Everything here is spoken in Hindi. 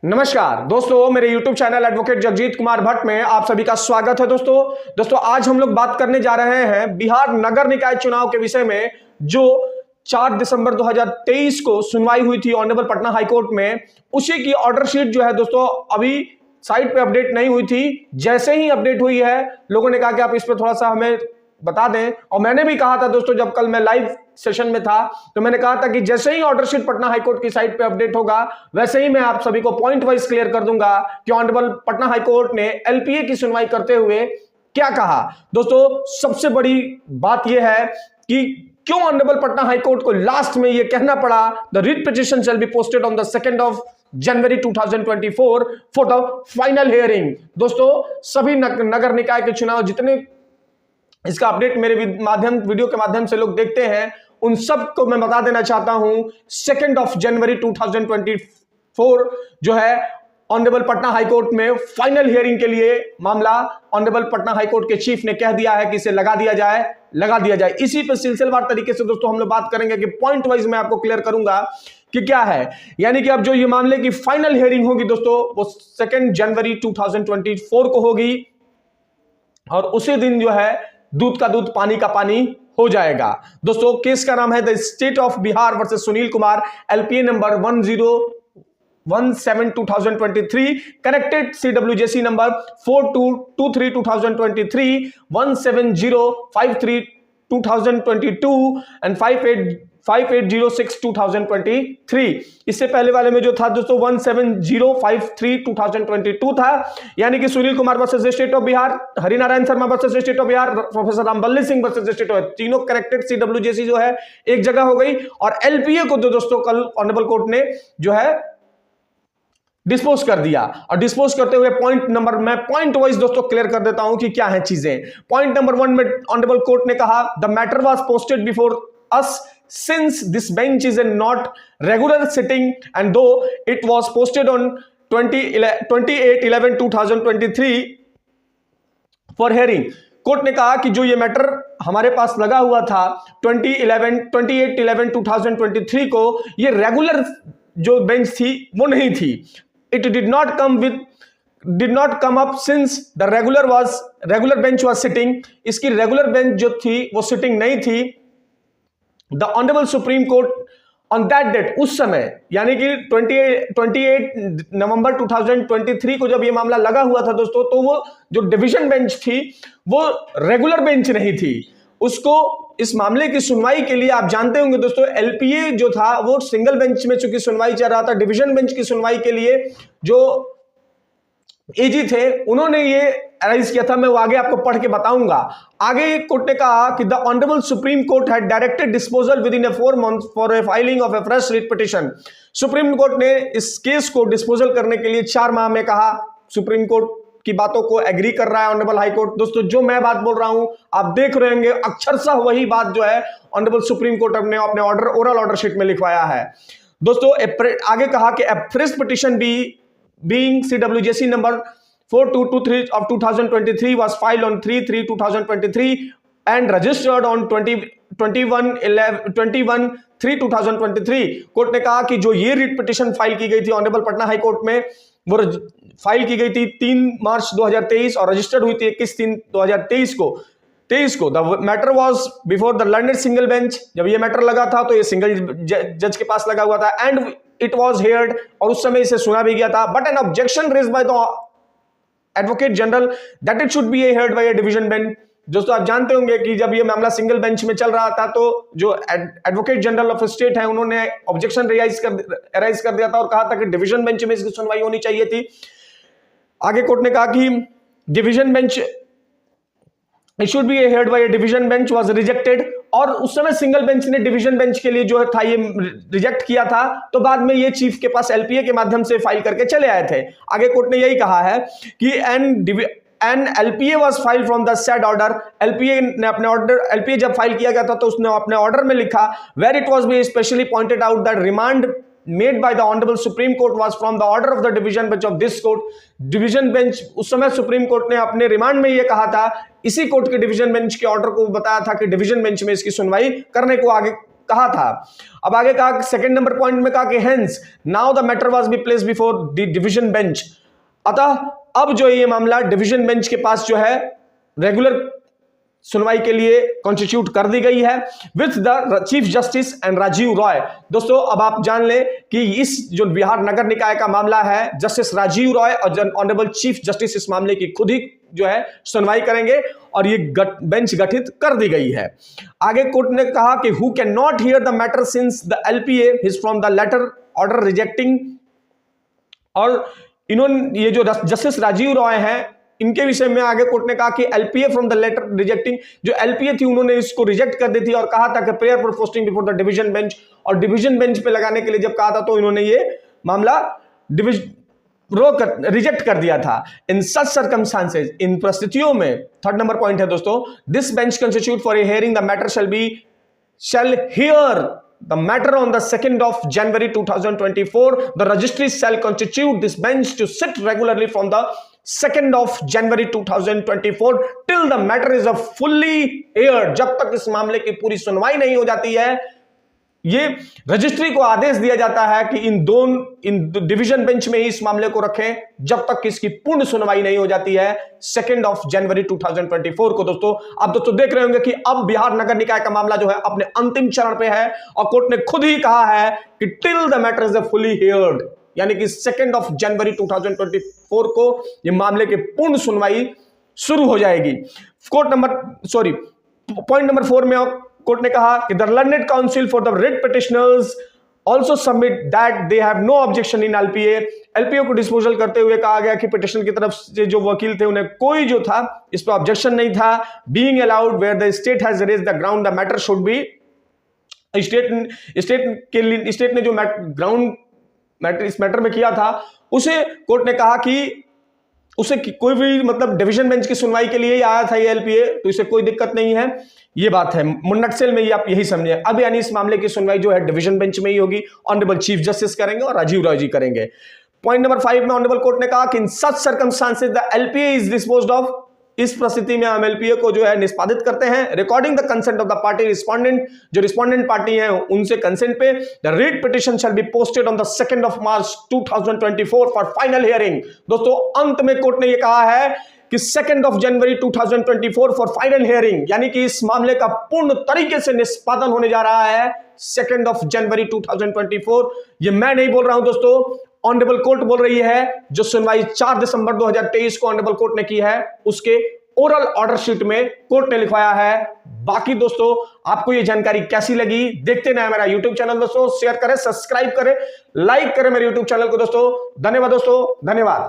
नमस्कार दोस्तों, मेरे YouTube channel advocate Jagjit Kumar Bhatt में आप सभी का स्वागत है। दोस्तों आज हम लोग बात करने जा रहे हैं बिहार नगर निकाय चुनाव के विषय में, जो 4 दिसंबर 2023 को सुनवाई हुई थी ऑनरेबल पटना हाईकोर्ट में। उसी की ऑर्डर शीट जो है दोस्तों अभी साइट पे अपडेट नहीं हुई थी। जैसे ही अपडेट हुई है, लोगों ने कहा कि आप इस पर थोड़ा सा हमें बता दें। और मैंने भी कहा था दोस्तों, जब कल मैं लाइव सेशन में था तो मैंने कहा था कि जैसे ही ऑर्डर शीट पटना हाईकोर्ट की साइट पे अपडेट होगा, वैसे ही मैं आप सभी को पॉइंट वाइज क्लियर कर दूंगा कि ऑनरेबल पटना हाईकोर्ट ने एलपीए की सुनवाई करते हुए क्या कहा। दोस्तों सबसे बड़ी बात यह है कि क्यों ऑनरेबल पटना हाईकोर्ट को लास्ट में यह कहना पड़ा, the writ petition shall be posted on the 2nd of January 2024 for the final hearing. दोस्तों सभी नगर निकाय के चुनाव जितने इसका अपडेट मेरे वीडियो के माध्यम से लोग देखते हैं, उन सब को मैं बता देना चाहता हूं 2nd of जनवरी 2024 जो है ऑनरेबल पटना हाईकोर्ट में फाइनल हियरिंग के लिए मामला ऑनरेबल पटना हाईकोर्ट के चीफ ने कह दिया है कि इसे लगा दिया जाए। इसी पे सिलसिलेवार तरीके से दोस्तों हम लोग बात करेंगे कि पॉइंट वाइज मैं आपको क्लियर करूंगा कि क्या है। यानी कि अब जो ये मामले की फाइनल हियरिंग होगी दोस्तों, वो 2 जनवरी 2024 को होगी और उसी दिन जो है दूध का दूध पानी का पानी हो जाएगा। दोस्तों केस का नाम है the state of Bihar versus Sunil Kumar, LPA number 1017/2023, corrected CWJC number 4223/2023, 17053/2022 and 5806/2023। इससे पहले वाले में जो था दोस्तों 17053/2022 था। यानी कि Sunil Kumar versus state of Bihar, Harinarayan Sharma versus state of Bihar, professor Ramballi Singh versus state of, तीनों करेक्टेड CWJC जो है एक जगह हो गई। और एलपीए को दोस्तों कल ऑनरेबल कोर्ट ने जो है डिस्पोज कर दिया। और डिस्पोज करते हुए मैं पॉइंट वाइज दोस्तों क्लियर कर देता हूं कि क्या है चीजें। पॉइंट नंबर 1 में ऑनरेबल कोर्ट ने कहा, the matter was posted before us since this bench is a not regular sitting and though it was posted on 28/11/2023 for hearing। Court ने कहा कि जो ये मैटर हमारे पास लगा हुआ था 28/11/2023 को, ये रेगुलर जो बेंच थी वो नहीं थी। It did not come up since the regular bench was sitting। इसकी रेगुलर बेंच जो थी वो सिटिंग नहीं थी। The Honorable Supreme Court on that date, उस समय यानी कि 28 नवंबर 2023 को जब ये मामला लगा हुआ था दोस्तों, तो वो जो डिवीजन बेंच थी वो रेगुलर बेंच नहीं थी। उसको इस मामले की सुनवाई के लिए आप जानते होंगे दोस्तों, एलपीए जो था वो सिंगल बेंच में चूंकि सुनवाई चल रहा था, डिवीजन बेंच की सुनवाई के लिए जो एजी थे उन्होंने ये अराइज किया था। मैं वो आगे आपको पढ़ के बताऊंगा। आगे कोर्ट ने कहा कि the honourable supreme court had directed disposal with in 4 months for a filing of A fresh writ petition. Supreme court ने इस केस को डिस्पोजल करने के लिए 4 माह में कहा। सुप्रीम कोर्ट की बातों को एग्री कर रहा है ऑनरेबल हाईकोर्ट। दोस्तों जो मैं बात बोल रहा हूं आप देख रहे होंगे, अक्षरशः वही बात जो है ऑनरेबल सुप्रीम कोर्ट ने अपने ओरल ऑर्डर शीट में लिखवाया है। दोस्तों आगे कहा कि a fresh petition being CWJC number 4223 of 2023 was filed on 3/3/2023 and registered on 21/3/2023। Court ने कहा कि जो ये रिट पिटीशन फाइल की गई थी ऑनरेबल पटना हाई कोर्ट में, वो फाइल की गई थी 3 मार्च 2023 और रजिस्टर्ड हुई थी 21/3/2023 को। The matter was before the learned single bench. जब ये मैटर लगा था तो ये सिंगल जज के पास लगा हुआ था एंड इट वॉज हेयर्ड, और उस समय इसे सुना भी गया था। But an objection raised by the advocate general that it should be heard by a division bench. दोस्तों आप जानते होंगे कि जब ये मामला सिंगल बेंच में चल रहा था तो जो एडवोकेट जनरल ऑफ स्टेट है उन्होंने ऑब्जेक्शन अराइज कर दिया था और कहा था कि डिवीजन बेंच में इसकी सुनवाई होनी चाहिए थी। आगे कोर्ट ने कहा कि division bench It should be heard by a division bench was rejected। और उस समय सिंगल बेंच ने डिवीजन बेंच के लिए जो था ये रिजेक्ट किया था, तो बाद में ये चीफ के पास एलपीए के माध्यम से फाइल करके चले आए थे। आगे कोर्ट ने यही कहा है कि an LPA was file from the said order. LPA ने अपने ऑर्डर, एलपीए जब फाइल किया गया था तो उसने अपने ऑर्डर में लिखा, where it was be specially pointed out that remand made by the honorable supreme court was from the order of the division bench of this court। Division bench उस समय सुप्रीम कोर्ट ने अपने रिमांड में यह कहा था, इसी कोर्ट के डिवीजन बेंच के ऑर्डर को बताया था कि डिवीजन बेंच में इसकी सुनवाई करने को आगे कहा था। अब आगे कहा, सेकंड नंबर पॉइंट में कहा कि hence now the matter was be placed before the division bench, अतः अब जो ये मामला डिवीजन बेंच के पास जो है रेगुलर सुनवाई के लिए कॉन्स्टिट्यूट कर दी गई है with the chief justice and Rajiv Roy. दोस्तों अब आप जान लें कि इस जो बिहार नगर निकाय का मामला है, जस्टिस राजीव रॉय और ऑनरेबल चीफ जस्टिस इस मामले की खुद ही जो है सुनवाई करेंगे और ये बेंच गठित कर दी गई है। आगे कोर्ट ने कहा कि who can not hear the matter since the LPA is from the latter order rejecting, और इन्होंने ये जो जस्टिस राजीव रॉय हैं इनके विषय में आगे कोर्ट ने कहा कि LPA from the latter rejecting, जो एलपीए थी उन्होंने इसको रिजेक्ट कर दी थी और कहा था कि prayer for posting before the division bench, और डिवीजन बेंच पे लगाने के लिए जब कहा था तो इन्होंने ये मामला रिजेक्ट कर दिया था। इन सच सर्कमस्टांसेस, इन परिस्थितियों में, थर्ड नंबर पॉइंट है दोस्तों, this bench constitute for a hearing the matter shall hear the matter on the 2nd of January 2024. The registry shall constitute this bench to sit regularly from the 2nd of January 2024 till the matter is a fully heard. जब तक इस मामले की पूरी सुनवाई नहीं हो जाती है, ये रजिस्ट्री को आदेश दिया जाता है कि इन डिवीजन बेंच में ही इस मामले को रखें जब तक इसकी पूर्ण सुनवाई नहीं हो जाती है 2 जनवरी 2024 को। दोस्तों आप दोस्तों देख रहे होंगे कि अब बिहार नगर निकाय का मामला जो है अपने अंतिम चरण पे है और कोर्ट ने खुद ही कहा है कि till the matter is fully heard, यानी कि 2 जनवरी 2024 को ये मामले की पूर्ण सुनवाई शुरू हो जाएगी। पॉइंट नंबर 4 में कोर्ट ने कहा कि the learned counsel for the writ petitioners also submit that they have no objection in LPA. LPA को डिस्पोजल करते हुए कहा गया कि पिटिशन की तरफ से जो वकील थे उन्हें कोई जो था इस पर ऑब्जेक्शन नहीं था। Being allowed where the state has raised the ground the matter should be, state ने जो ग्राउंड मैटर इस मैटर में किया था उसे कोर्ट ने कहा कि उसे कोई भी मतलब डिवीजन बेंच की सुनवाई के लिए ही आया था ये एलपीए, तो इसे कोई दिक्कत नहीं है। ये बात है मुन्नटसेल में, ये आप यही समझे। अब यानी इस मामले की सुनवाई जो है डिवीजन बेंच में ही होगी, ऑनरेबल चीफ जस्टिस करेंगे और राजीव रॉय जी करेंगे। पॉइंट नंबर 5 में ऑनरेबल कोर्ट ने कहा कि in such circumstances the LPA is disposed of, इस परिस्थिति में हम एलपीए को जो है निष्पादित करते हैं recording the consent of the party respondent, जो रिस्पोंडेंट पार्टी है उनसे कंसेंट पे। The writ petition shall be posted on the 2nd of March 2024 for final hearing. दोस्तों अंत में कोर्ट ने यह कहा है कि 2 जनवरी 2024 फॉर फाइनल हियरिंग, यानी कि इस मामले का पूर्ण तरीके से निष्पादन होने जा रहा है 2 जनवरी 2024। ये मैं नहीं बोल रहा हूं दोस्तों, ऑनरेबल कोर्ट बोल रही है। जो सुनवाई 4 दिसंबर 2023 को ऑनरेबल कोर्ट ने की है उसके ओरल ऑर्डर शीट में कोर्ट ने लिखवाया है। बाकी दोस्तों आपको ये जानकारी कैसी लगी, देखते ना मेरा यूट्यूब चैनल दोस्तों, शेयर करें, सब्सक्राइब करें, लाइक करें मेरे यूट्यूब चैनल को दोस्तों। धन्यवाद दोस्तों, धन्यवाद।